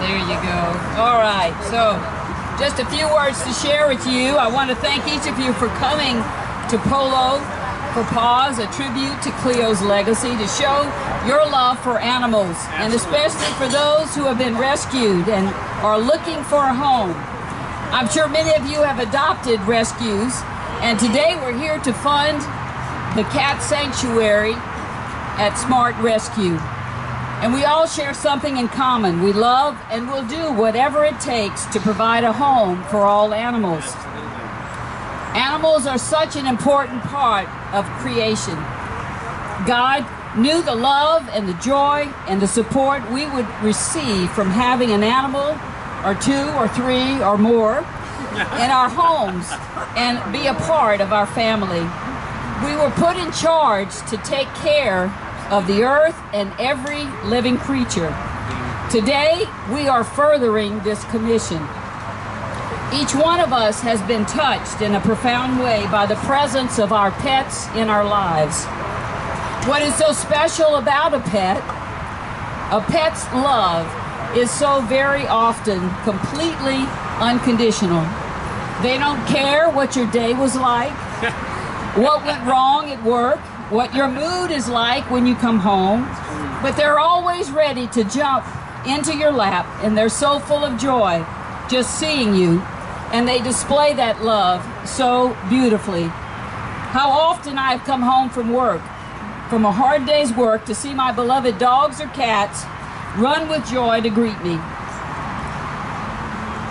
There you go. All right, so just a few words to share with you. I want to thank each of you for coming to Polo for Paws, a tribute to Cleo's legacy, to show your love for animals, and especially for those who have been rescued and are looking for a home. I'm sure many of you have adopted rescues, and today we're here to fund the cat sanctuary at Smart Rescue. And we all share something in common. We love and will do whatever it takes to provide a home for all animals. Animals are such an important part of creation. God knew the love and the joy and the support we would receive from having an animal or two or three or more in our homes and be a part of our family. We were put in charge to take care of the earth and every living creature. Today, we are furthering this commission. Each one of us has been touched in a profound way by the presence of our pets in our lives. What is so special about a pet's love is so very often completely unconditional. They don't care what your day was like, what went wrong at work, what your mood is like when you come home, but they're always ready to jump into your lap, and they're so full of joy just seeing you, and they display that love so beautifully. How often I've come home from work, from a hard day's work, to see my beloved dogs or cats run with joy to greet me.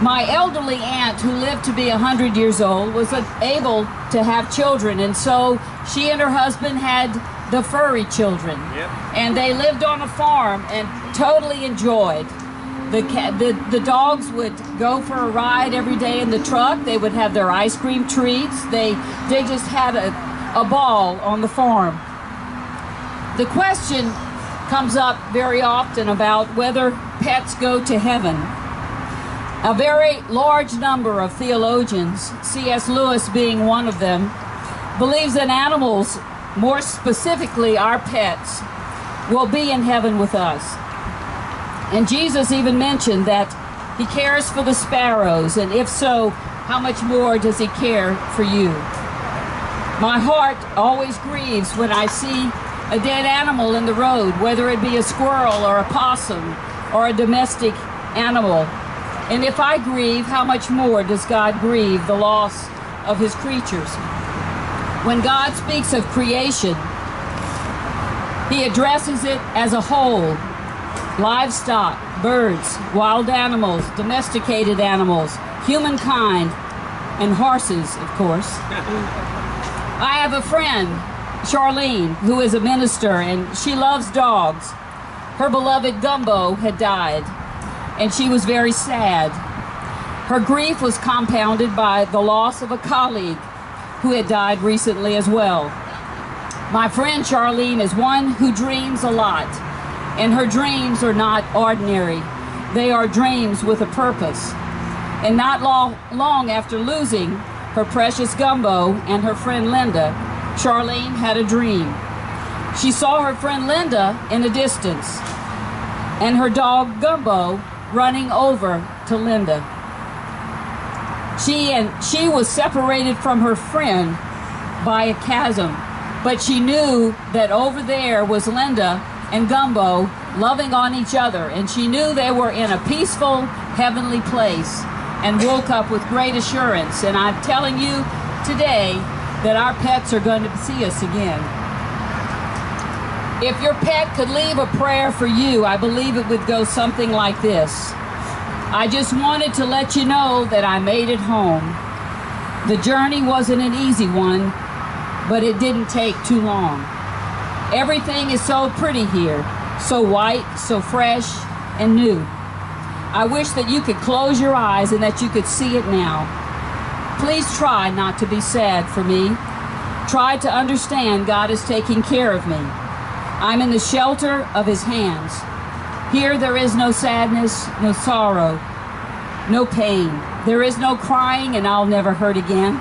My elderly aunt, who lived to be 100 years old, was able to have children, and so she and her husband had the furry children. Yep. And they lived on a farm and totally enjoyed. The dogs would go for a ride every day in the truck. They would have their ice cream treats. They just had a ball on the farm. The question comes up very often about whether pets go to heaven. A very large number of theologians, C.S. Lewis being one of them, believes that animals, more specifically our pets, will be in heaven with us. And Jesus even mentioned that he cares for the sparrows, and if so, how much more does he care for you? My heart always grieves when I see a dead animal in the road, whether it be a squirrel or a possum or a domestic animal. And if I grieve, how much more does God grieve the loss of his creatures? When God speaks of creation, he addresses it as a whole. Livestock, birds, wild animals, domesticated animals, humankind, and horses, of course. I have a friend, Charlene, who is a minister, and she loves dogs. Her beloved Gumbo had died, and she was very sad. Her grief was compounded by the loss of a colleague who had died recently as well. My friend Charlene is one who dreams a lot, and her dreams are not ordinary. They are dreams with a purpose. And not long after losing her precious Gumbo and her friend Linda, Charlene had a dream. She saw her friend Linda in the distance, and her dog Gumbo running over to Linda. She was separated from her friend by a chasm, but she knew that over there was Linda and Gumbo loving on each other, and she knew they were in a peaceful, heavenly place, and woke up with great assurance. And I'm telling you today that our pets are going to see us again. If your pet could leave a prayer for you, I believe it would go something like this. I just wanted to let you know that I made it home. The journey wasn't an easy one, but it didn't take too long. Everything is so pretty here, so white, so fresh and new. I wish that you could close your eyes and that you could see it now. Please try not to be sad for me. Try to understand God is taking care of me. I'm in the shelter of his hands. Here there is no sadness, no sorrow, no pain. There is no crying, and I'll never hurt again.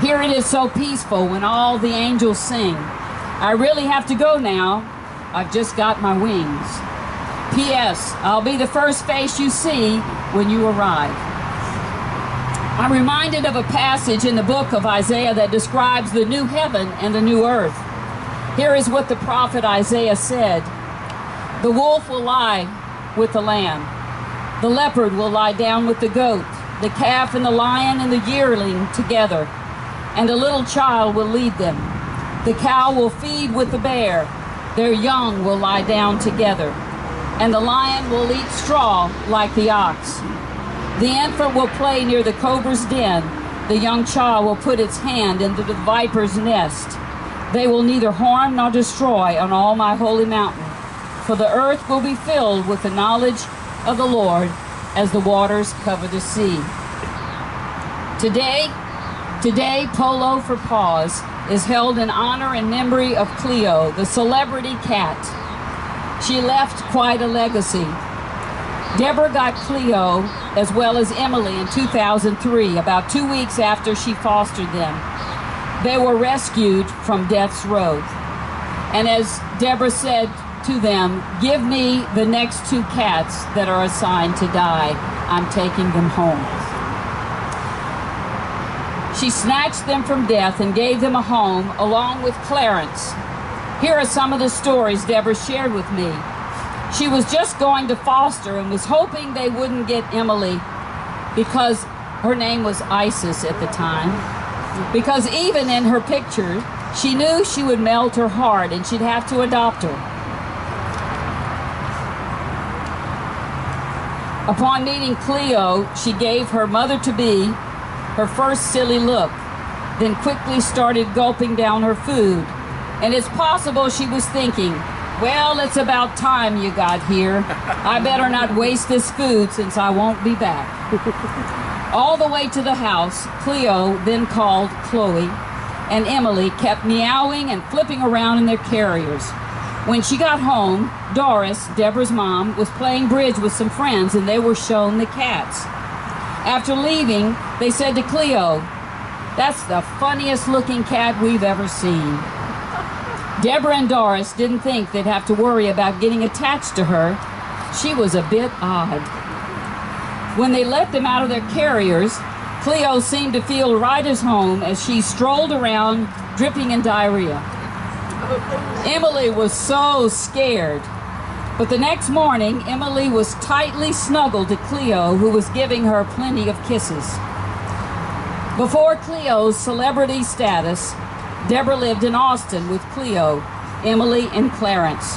Here it is so peaceful when all the angels sing. I really have to go now. I've just got my wings. P.S. I'll be the first face you see when you arrive. I'm reminded of a passage in the book of Isaiah that describes the new heaven and the new earth. Here is what the prophet Isaiah said. The wolf will lie with the lamb. The leopard will lie down with the goat. The calf and the lion and the yearling together. And a little child will lead them. The cow will feed with the bear. Their young will lie down together. And the lion will eat straw like the ox. The infant will play near the cobra's den. The young child will put its hand into the viper's nest. They will neither harm nor destroy on all my holy mountain. For the earth will be filled with the knowledge of the Lord as the waters cover the sea. Today, Polo for Paws is held in honor and memory of Cleo, the celebrity cat. She left quite a legacy. Deborah got Cleo as well as Emily in 2003, about 2 weeks after she fostered them. They were rescued from death's road. And as Deborah said to them, give me the next 2 cats that are assigned to die. I'm taking them home. She snatched them from death and gave them a home along with Clarence. Here are some of the stories Deborah shared with me. She was just going to foster and was hoping they wouldn't get Emily because her name was Isis at the time. Because even in her picture, she knew she would melt her heart and she'd have to adopt her. Upon meeting Cleo, she gave her mother-to-be her first silly look, then quickly started gulping down her food. And it's possible she was thinking, well, it's about time you got here. I better not waste this food since I won't be back. All the way to the house, Cleo then called Chloe, and Emily kept meowing and flipping around in their carriers. When she got home, Doris, Deborah's mom, was playing bridge with some friends, and they were shown the cats. After leaving, they said to Cleo, that's the funniest looking cat we've ever seen. Deborah and Doris didn't think they'd have to worry about getting attached to her. She was a bit odd. When they let them out of their carriers, Cleo seemed to feel right as home as she strolled around, dripping in diarrhea. Emily was so scared. But the next morning, Emily was tightly snuggled to Cleo, who was giving her plenty of kisses. Before Cleo's celebrity status, Deborah lived in Austin with Cleo, Emily, and Clarence.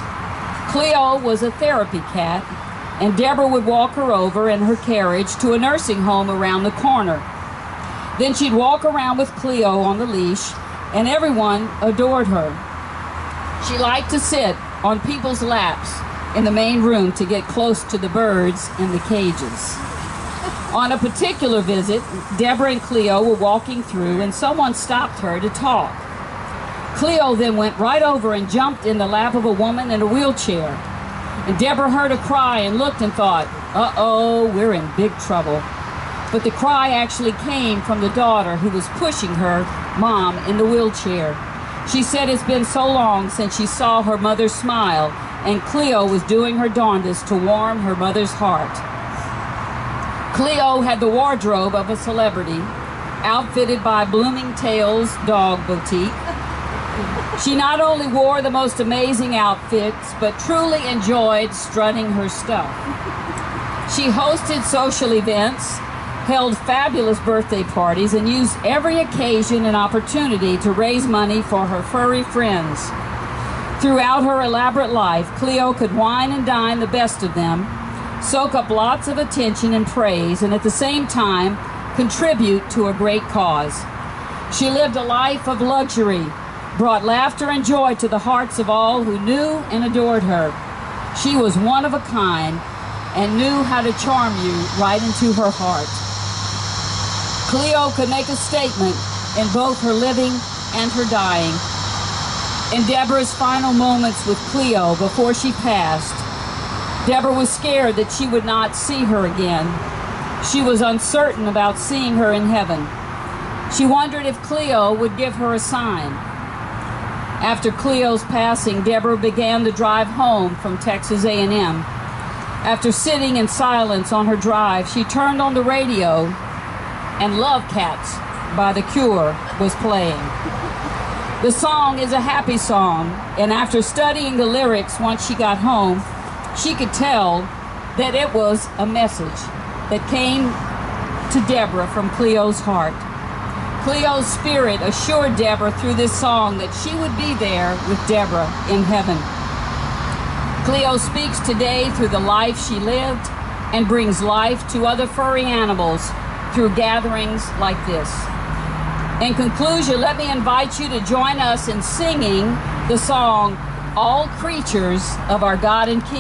Cleo was a therapy cat, and Deborah would walk her over in her carriage to a nursing home around the corner. Then she'd walk around with Cleo on the leash, and everyone adored her. She liked to sit on people's laps in the main room to get close to the birds in the cages. On a particular visit, Deborah and Cleo were walking through, and someone stopped her to talk. Cleo then went right over and jumped in the lap of a woman in a wheelchair. And Deborah heard a cry and looked and thought, uh-oh, we're in big trouble. But the cry actually came from the daughter who was pushing her mom in the wheelchair. She said it's been so long since she saw her mother smile, and Cleo was doing her darndest to warm her mother's heart. Cleo had the wardrobe of a celebrity, outfitted by Bloomingdale's Dog Boutique. She not only wore the most amazing outfits, but truly enjoyed strutting her stuff. She hosted social events, held fabulous birthday parties, and used every occasion and opportunity to raise money for her furry friends. Throughout her elaborate life, Cleo could wine and dine the best of them, soak up lots of attention and praise, and at the same time, contribute to a great cause. She lived a life of luxury, brought laughter and joy to the hearts of all who knew and adored her. She was one of a kind and knew how to charm you right into her heart. Cleo could make a statement in both her living and her dying. In Deborah's final moments with Cleo before she passed, Deborah was scared that she would not see her again. She was uncertain about seeing her in heaven. She wondered if Cleo would give her a sign. After Cleo's passing, Deborah began the drive home from Texas A&M. After sitting in silence on her drive, she turned on the radio and Love Cats by The Cure was playing. The song is a happy song, and after studying the lyrics once she got home, she could tell that it was a message that came to Deborah from Cleo's heart. Cleo's spirit assured Deborah through this song that she would be there with Deborah in heaven. Cleo speaks today through the life she lived and brings life to other furry animals through gatherings like this. In conclusion, let me invite you to join us in singing the song, All Creatures of Our God and King.